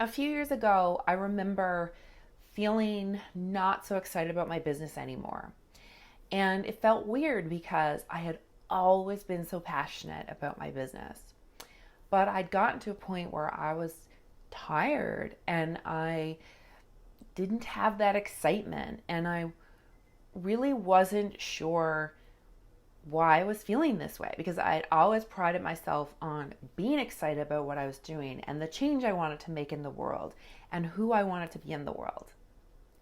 A few years ago, I remember feeling not so excited about my business anymore. And it felt weird because I had always been so passionate about my business. But I'd gotten to a point where I was tired and I didn't have that excitement. And I really wasn't sure why I was feeling this way because I had always prided myself on being excited about what I was doing and the change I wanted to make in the world and who I wanted to be in the world.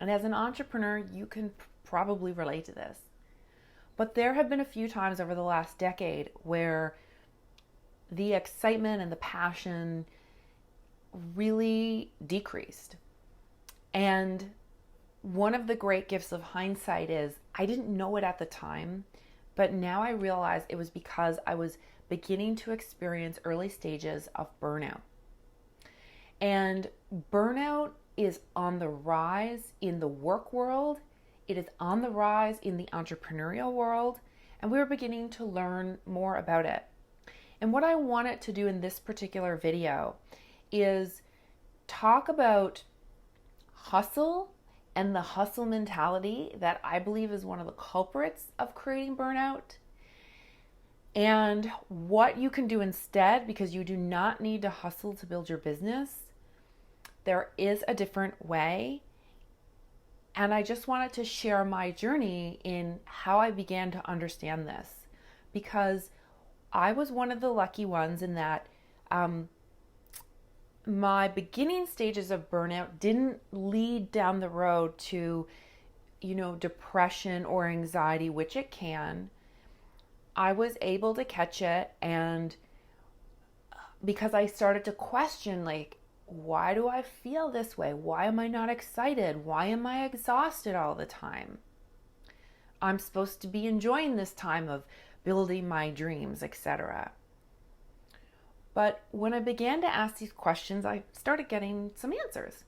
And as an entrepreneur, you can probably relate to this. But there have been a few times over the last decade where the excitement and the passion really decreased. And one of the great gifts of hindsight is I didn't know it at the time, but now I realize it was because I was beginning to experience early stages of burnout. And burnout is on the rise in the work world. It is on the rise in the entrepreneurial world. And we're beginning to learn more about it. And what I wanted to do in this particular video is talk about hustle and the hustle mentality that I believe is one of the culprits of creating burnout, and what you can do instead, because you do not need to hustle to build your business. There is a different way. And I just wanted to share my journey in how I began to understand this, because I was one of the lucky ones in that my beginning stages of burnout didn't lead down the road to, depression or anxiety, which it can. I was able to catch it, and because I started to question, like, why do I feel this way? Why am I not excited? Why am I exhausted all the time? I'm supposed to be enjoying this time of building my dreams, etc. But when I began to ask these questions, I started getting some answers.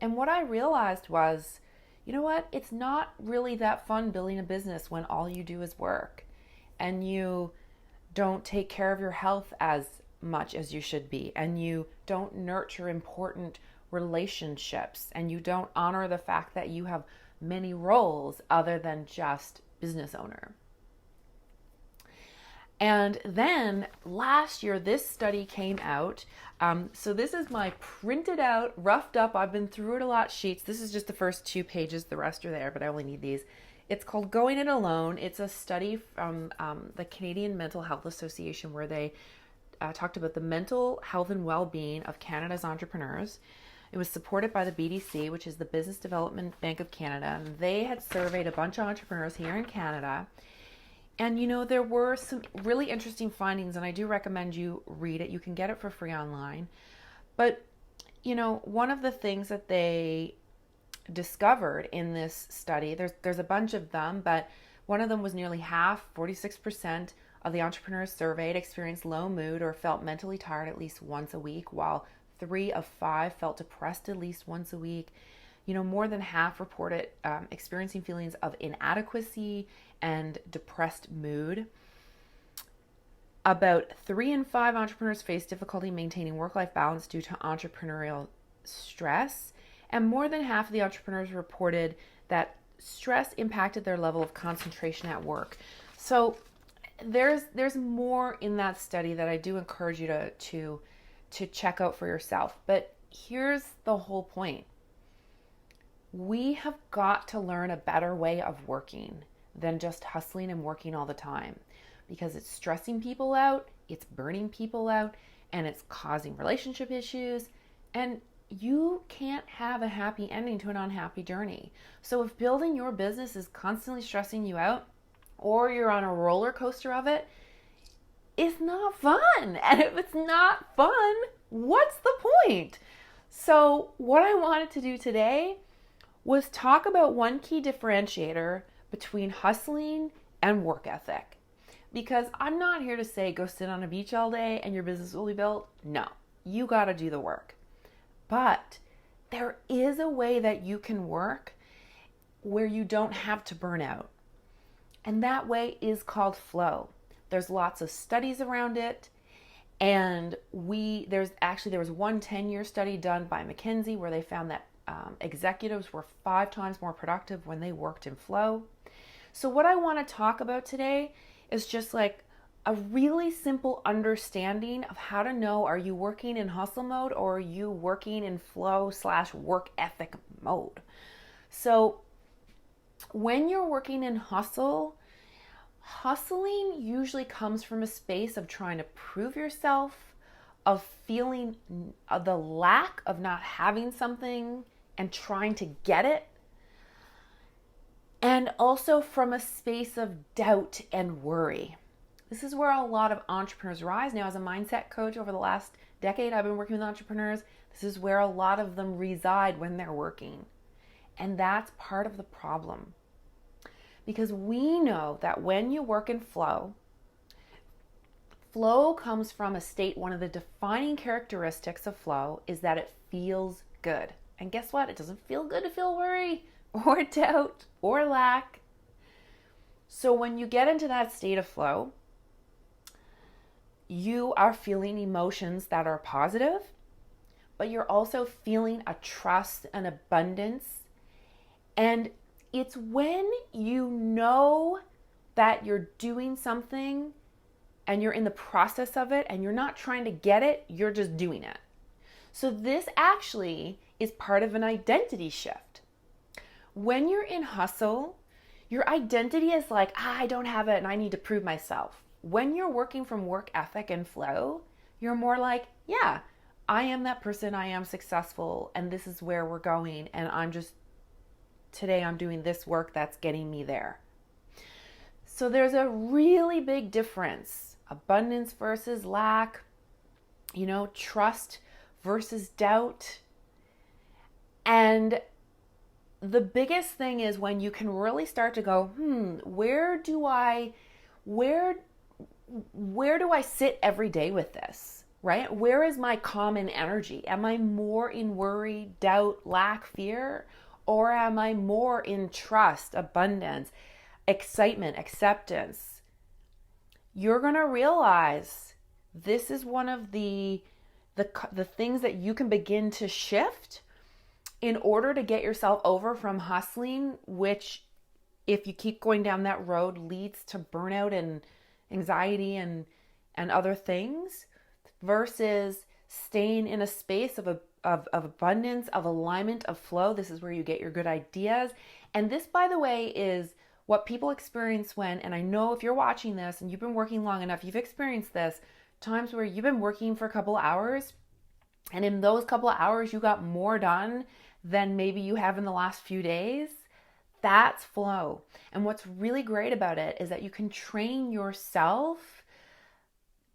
And what I realized was, you know what? It's not really that fun building a business when all you do is work and you don't take care of your health as much as you should be, and you don't nurture important relationships, and you don't honor the fact that you have many roles other than just business owner. And then last year, this study came out. So this is my printed out, roughed up, I've been through it a lot sheets. This is just the first 2 pages. The rest are there, but I only need these. It's called Going It Alone. It's a study from the Canadian Mental Health Association, where they talked about the mental health and well-being of Canada's entrepreneurs. It was supported by the BDC, which is the Business Development Bank of Canada. And they had surveyed a bunch of entrepreneurs here in Canada. And, there were some really interesting findings, and I do recommend you read it. You can get it for free online. But, one of the things that they discovered in this study, there's a bunch of them, but one of them was nearly half, 46% of the entrepreneurs surveyed experienced low mood or felt mentally tired at least once a week, while 3 of 5 felt depressed at least once a week. More than half reported experiencing feelings of inadequacy and depressed mood. About 3 in 5 entrepreneurs face difficulty maintaining work-life balance due to entrepreneurial stress, and more than half of the entrepreneurs reported that stress impacted their level of concentration at work. So there's more in that study that I do encourage you to check out for yourself. But here's the whole point. We have got to learn a better way of working than just hustling and working all the time, because it's stressing people out, it's burning people out, and it's causing relationship issues, and you can't have a happy ending to an unhappy journey. So if building your business is constantly stressing you out, or you're on a roller coaster of it, it's not fun. And if it's not fun, what's the point? So what I wanted to do today was talk about one key differentiator between hustling and work ethic. Because I'm not here to say go sit on a beach all day and your business will be built. No, you got to do the work. But there is a way that you can work where you don't have to burn out. And that way is called flow. There's lots of studies around it. And there was one 10-year study done by McKinsey where they found that executives were 5 times more productive when they worked in flow. So what I want to talk about today is just like a really simple understanding of how to know, are you working in hustle mode or are you working in flow/work ethic mode? So when you're working in hustling usually comes from a space of trying to prove yourself, of feeling the lack of not having something and trying to get it, and also from a space of doubt and worry. This is where a lot of entrepreneurs rise. Now, as a mindset coach over the last decade, I've been working with entrepreneurs. This is where a lot of them reside when they're working. And that's part of the problem. Because we know that when you work in flow comes from a state, one of the defining characteristics of flow is that it feels good. And guess what? It doesn't feel good to feel worry or doubt or lack. So when you get into that state of flow, you are feeling emotions that are positive, but you're also feeling a trust and abundance. And it's when you know that you're doing something and you're in the process of it and you're not trying to get it, you're just doing it. So this actually is part of an identity shift. When you're in hustle, your identity is like, I don't have it and I need to prove myself. When you're working from work ethic and flow, you're more like, yeah, I am that person, I am successful, and this is where we're going, and today I'm doing this work that's getting me there. So there's a really big difference. Abundance versus lack, trust versus doubt. And the biggest thing is when you can really start to go, where do I sit every day with this, right? Where is my common energy? Am I more in worry, doubt, lack, fear? Or am I more in trust, abundance, excitement, acceptance? You're going to realize this is one of the things that you can begin to shift in order to get yourself over from hustling, which if you keep going down that road leads to burnout and anxiety and other things, versus staying in a space of abundance, of alignment, of flow. This is where you get your good ideas. And this, by the way, is what people experience when, and I know if you're watching this and you've been working long enough, you've experienced this, times where you've been working for a couple hours, and in those couple of hours you got more done than maybe you have in the last few days. That's flow. And what's really great about it is that you can train yourself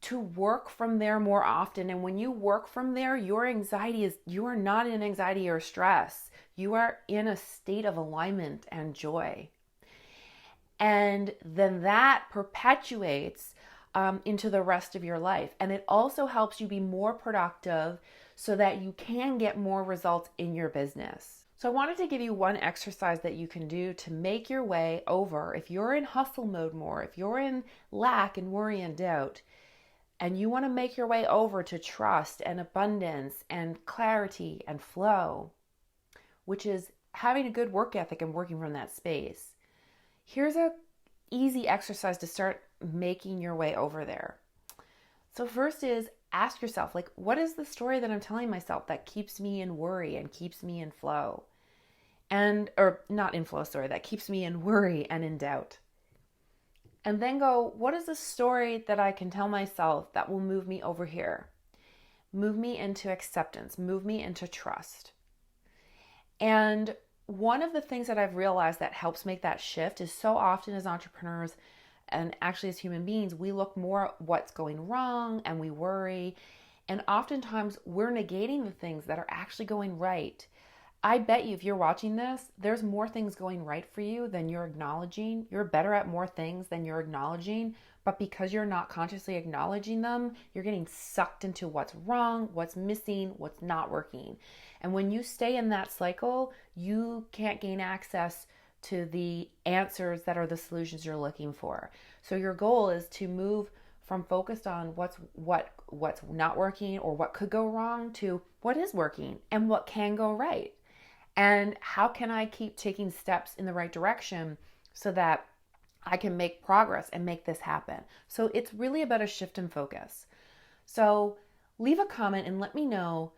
to work from there more often. And when you work from there, you are not in anxiety or stress. You are in a state of alignment and joy. And then that perpetuates into the rest of your life. And it also helps you be more productive so that you can get more results in your business. So I wanted to give you one exercise that you can do to make your way over. If you're in hustle mode more, if you're in lack and worry and doubt, and you want to make your way over to trust and abundance and clarity and flow, which is having a good work ethic and working from that space, here's an easy exercise to start making your way over there. So first is ask yourself, what is the story that I'm telling myself that keeps me in worry and keeps me in flow? Or not in flow, sorry, that keeps me in worry and in doubt. And then go, what is the story that I can tell myself that will move me over here? Move me into acceptance, move me into trust. And one of the things that I've realized that helps make that shift is so often as entrepreneurs and actually as human beings, we look more at what's going wrong and we worry. And oftentimes we're negating the things that are actually going right. I bet you if you're watching this, there's more things going right for you than you're acknowledging. You're better at more things than you're acknowledging. But because you're not consciously acknowledging them, you're getting sucked into what's wrong, what's missing, what's not working. And when you stay in that cycle, you can't gain access to the answers that are the solutions you're looking for. So your goal is to move from focused on what's not working or what could go wrong to what is working and what can go right. And how can I keep taking steps in the right direction so that I can make progress and make this happen? So it's really about a shift in focus. So leave a comment and let me know,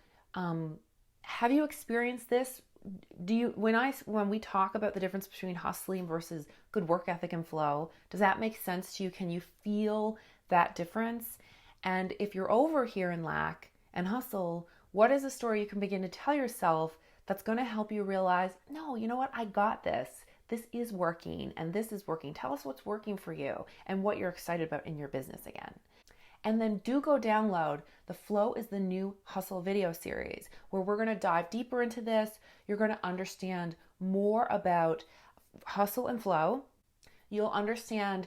have you experienced this? Do you, when we talk about the difference between hustling versus good work ethic and flow, does that make sense to you? Can you feel that difference? And if you're over here in lack and hustle, what is a story you can begin to tell yourself that's going to help you realize, no, you know what? I got this. This is working and this is working. Tell us what's working for you and what you're excited about in your business again. And then do go download the Flow is the New Hustle video series, where we're going to dive deeper into this. You're going to understand more about hustle and flow. You'll understand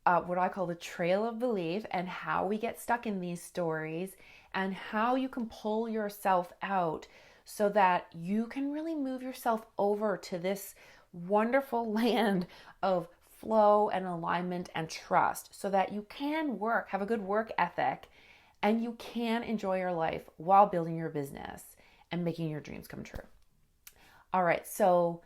what I call the trail of belief and how we get stuck in these stories and how you can pull yourself out so that you can really move yourself over to this wonderful land of flow and alignment and trust so that you can work, have a good work ethic, and you can enjoy your life while building your business and making your dreams come true. All right, so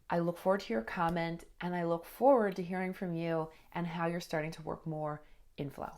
I look forward to your comment and I look forward to hearing from you and how you're starting to work more in flow.